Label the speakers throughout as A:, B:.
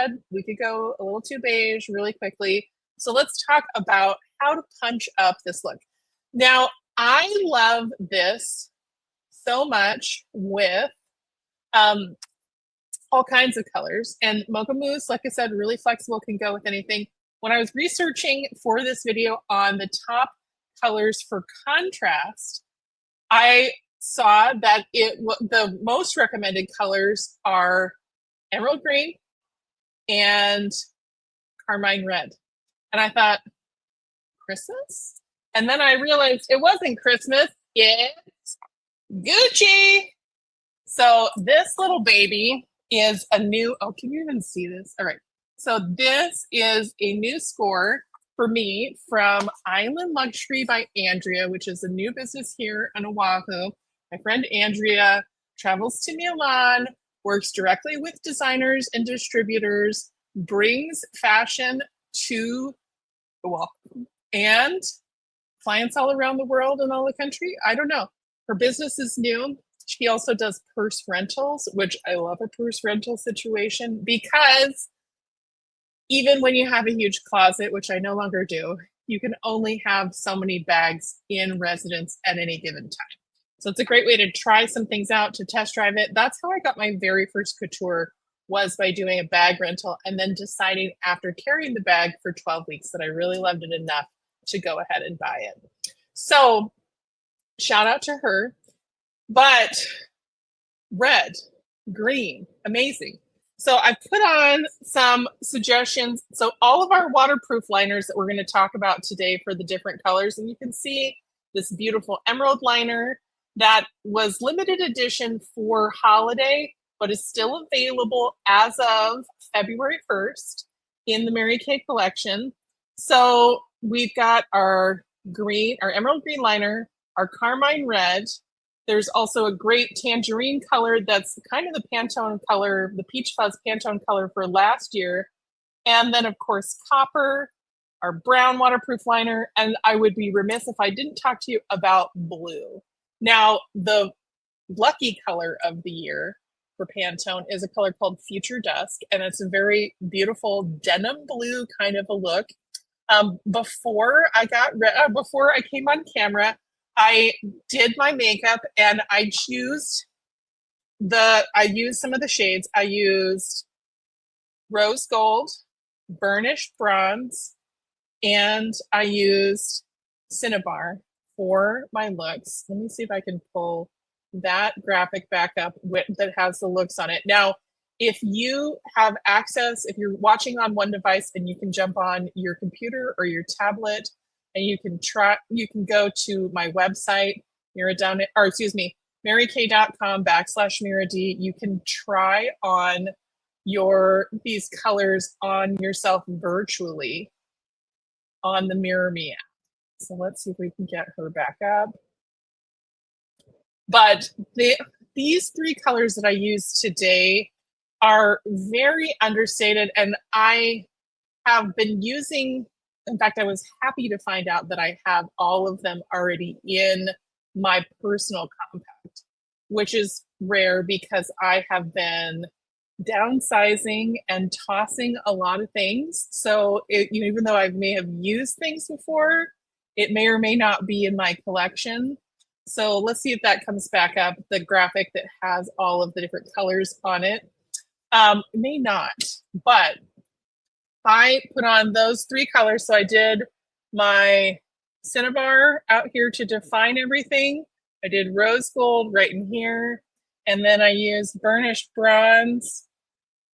A: said, we could go a little too beige really quickly. So let's talk about how to punch up this look. Now, I love this so much with all kinds of colors. And Mocha Mousse, like I said, really flexible, can go with anything. When I was researching for this video on the top colors for contrast, I saw that the most recommended colors are emerald green and carmine red. And I thought, Christmas? And then I realized it wasn't Christmas, it's Gucci. So this little baby is a new, oh, can you even see this? All right. So this is a new score for me from Island Luxury by Andrea, which is a new business here in Oahu. My friend Andrea travels to Milan, works directly with designers and distributors, brings fashion to Oahu and clients all around the world and all the country. I don't know. Her business is new. She also does purse rentals, which I love a purse rental situation because even when you have a huge closet, which I no longer do, you can only have so many bags in residence at any given time. So it's a great way to try some things out, to test drive it. That's how I got my very first couture, was by doing a bag rental and then deciding after carrying the bag for 12 weeks that I really loved it enough to go ahead and buy it. So shout out to her. But red, green, amazing. So I put on some suggestions. So all of our waterproof liners that we're going to talk about today for the different colors, and you can see this beautiful emerald liner that was limited edition for holiday, but is still available as of February 1st in the Mary Kay collection. So we've got our green, our emerald green liner, our carmine red. There's also a great tangerine color that's kind of the Pantone color, the Peach Fuzz Pantone color for last year. And then, of course, copper, our brown waterproof liner. And I would be remiss if I didn't talk to you about blue. Now, the lucky color of the year for Pantone is a color called Future Dusk. And it's a very beautiful denim blue kind of a look. Before I came on camera, I did my makeup and I used some of the shades. I used rose gold, burnished bronze, and I used cinnabar for my looks. Let me see if I can pull that graphic back up that has the looks on it. Now, if you have access, if you're watching on one device and you can jump on your computer or your tablet, and you can go to my website, marykay.com/MiraD. You can try on these colors on yourself virtually on the Mirror Me app. So let's see if we can get her back up. But these three colors that I use today are very understated, and I have been using. In fact, I was happy to find out that I have all of them already in my personal compact, which is rare because I have been downsizing and tossing a lot of things. So even though I may have used things before, it may or may not be in my collection. So let's see if that comes back up, the graphic that has all of the different colors on it. It may not, but I put on those three colors. So I did my cinnabar out here to define everything. I did rose gold right in here. And then I used burnished bronze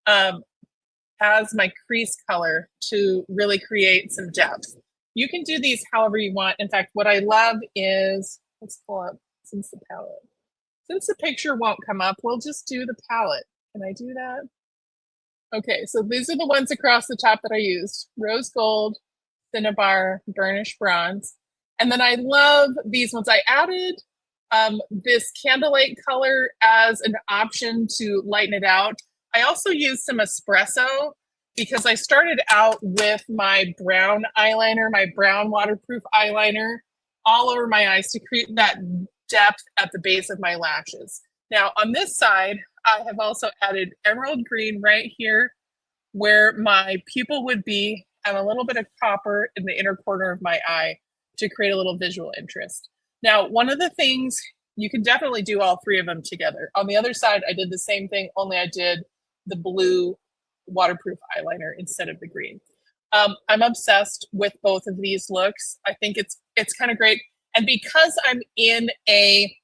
A: as my crease color to really create some depth. You can do these however you want. In fact, what I love is, let's pull up since the picture won't come up, we'll just do the palette. Can I do that? Okay, so these are the ones across the top that I used. Rose gold, cinnabar, burnished bronze. And then I love these ones. I added this candlelight color as an option to lighten it out. I also used some espresso because I started out with my brown eyeliner, my brown waterproof eyeliner, all over my eyes to create that depth at the base of my lashes. Now on this side, I have also added emerald green right here where my pupil would be and a little bit of copper in the inner corner of my eye to create a little visual interest. Now, one of the things, you can definitely do all three of them together. On the other side, I did the same thing, only I did the blue waterproof eyeliner instead of the green. I'm obsessed with both of these looks. I think it's kind of great. And because I'm in a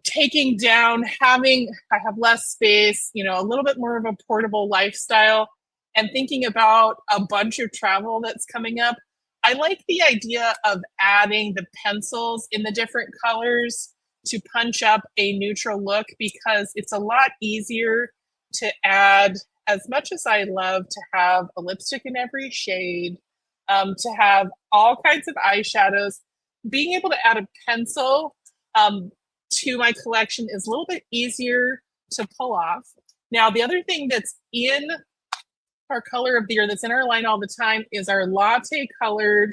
A: taking down, I have less space, you know, a little bit more of a portable lifestyle, and thinking about a bunch of travel that's coming up, I like the idea of adding the pencils in the different colors to punch up a neutral look, because it's a lot easier to add, as much as I love to have a lipstick in every shade, to have all kinds of eyeshadows, being able to add a pencil to my collection is a little bit easier to pull off. Now, the other thing that's in our color of the year, that's in our line all the time, is our latte colored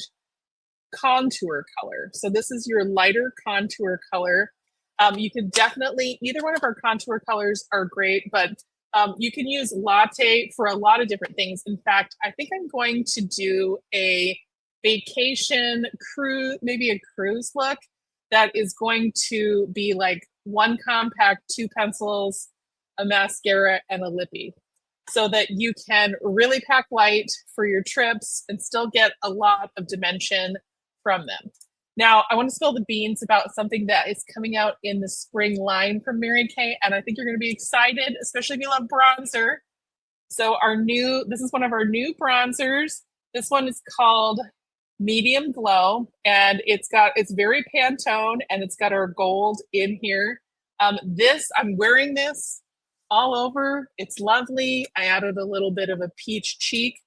A: contour color. So this is your lighter contour color. You can definitely, either one of our contour colors are great, but you can use latte for a lot of different things. In fact, I think I'm going to do a vacation cruise, maybe a cruise look that is going to be like one compact, two pencils, a mascara, and a lippy, so that you can really pack light for your trips and still get a lot of dimension from them. Now, I want to spill the beans about something that is coming out in the spring line from Mary Kay, and I think you're going to be excited, especially if you love bronzer. So this is one of our new bronzers. This one is called Medium Glow, and it's very Pantone, and it's got our gold in here. I'm wearing this all over. It's lovely. I added a little bit of a peach cheek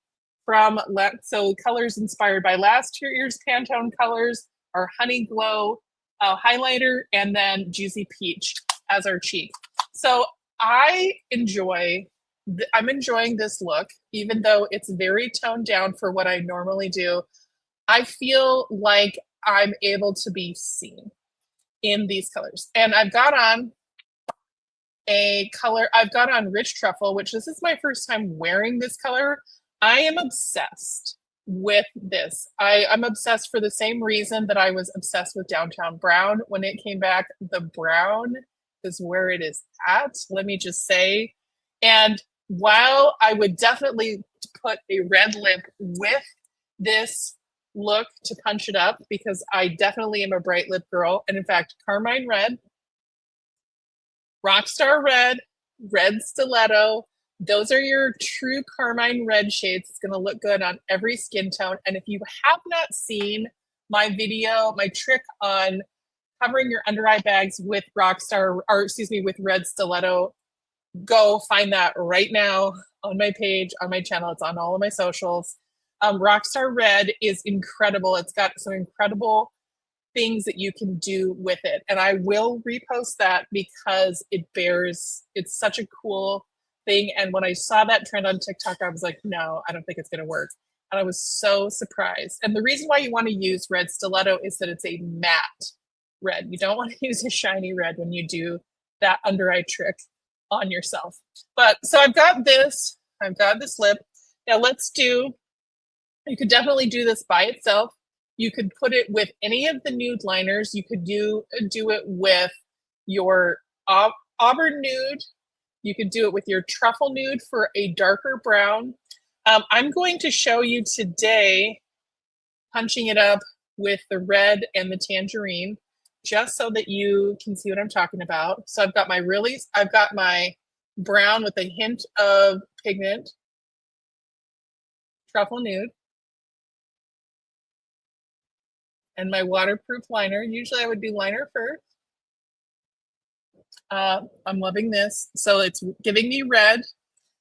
A: so colors inspired by last year's Pantone colors, our Honey Glow highlighter, and then Juicy Peach as our cheek. So I'm enjoying this look, even though it's very toned down for what I normally do. I feel like I'm able to be seen in these colors. And I've got on Rich Truffle, which this is my first time wearing this color. I am obsessed with this. I'm obsessed for the same reason that I was obsessed with Downtown Brown when it came back. The brown is where it is at, let me just say. And while I would definitely put a red lip with this look to punch it up, because I definitely am a bright lip girl, and in fact, Carmine Red, Rockstar Red, Red Stiletto, those are your true Carmine Red shades. It's going to look good on every skin tone. And if you have not seen my video, my trick on covering your under eye bags with with Red Stiletto, go find that right now on my page, on my channel. It's on all of my socials. Rockstar Red is incredible. It's got some incredible things that you can do with it. And I will repost that because it's such a cool thing. And when I saw that trend on TikTok, I was like, no, I don't think it's going to work. And I was so surprised. And the reason why you want to use Red Stiletto is that it's a matte red. You don't want to use a shiny red when you do that under eye trick on yourself. But so I've got this lip. Now you could definitely do this by itself. You could put it with any of the nude liners. You could do it with your auburn nude. You could do it with your truffle nude for a darker brown. I'm going to show you today punching it up with the red and the tangerine, just so that you can see what I'm talking about. So I've got my brown with a hint of pigment, truffle nude, and my waterproof liner. Usually I would do liner first. I'm loving this. So it's giving me red,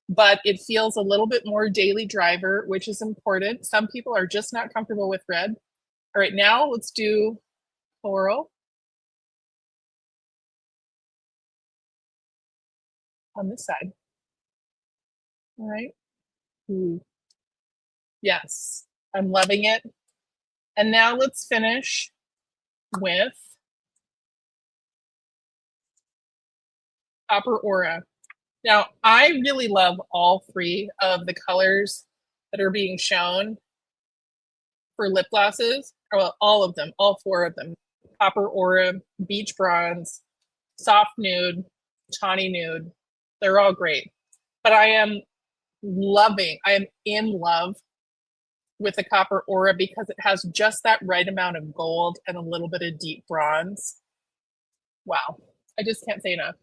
A: but it feels a little bit more daily driver, which is important. Some people are just not comfortable with red. All right, now let's do coral on this side. All right. Ooh. Yes, I'm loving it. And now let's finish with Opera Aura. Now, I really love all three of the colors that are being shown for lip glosses. Well, all of them, all four of them. Copper Aura, Beach Bronze, Soft Nude, Tawny Nude. They're all great. But I am in love with the Copper Aura because it has just that right amount of gold and a little bit of deep bronze. Wow. I just can't say enough.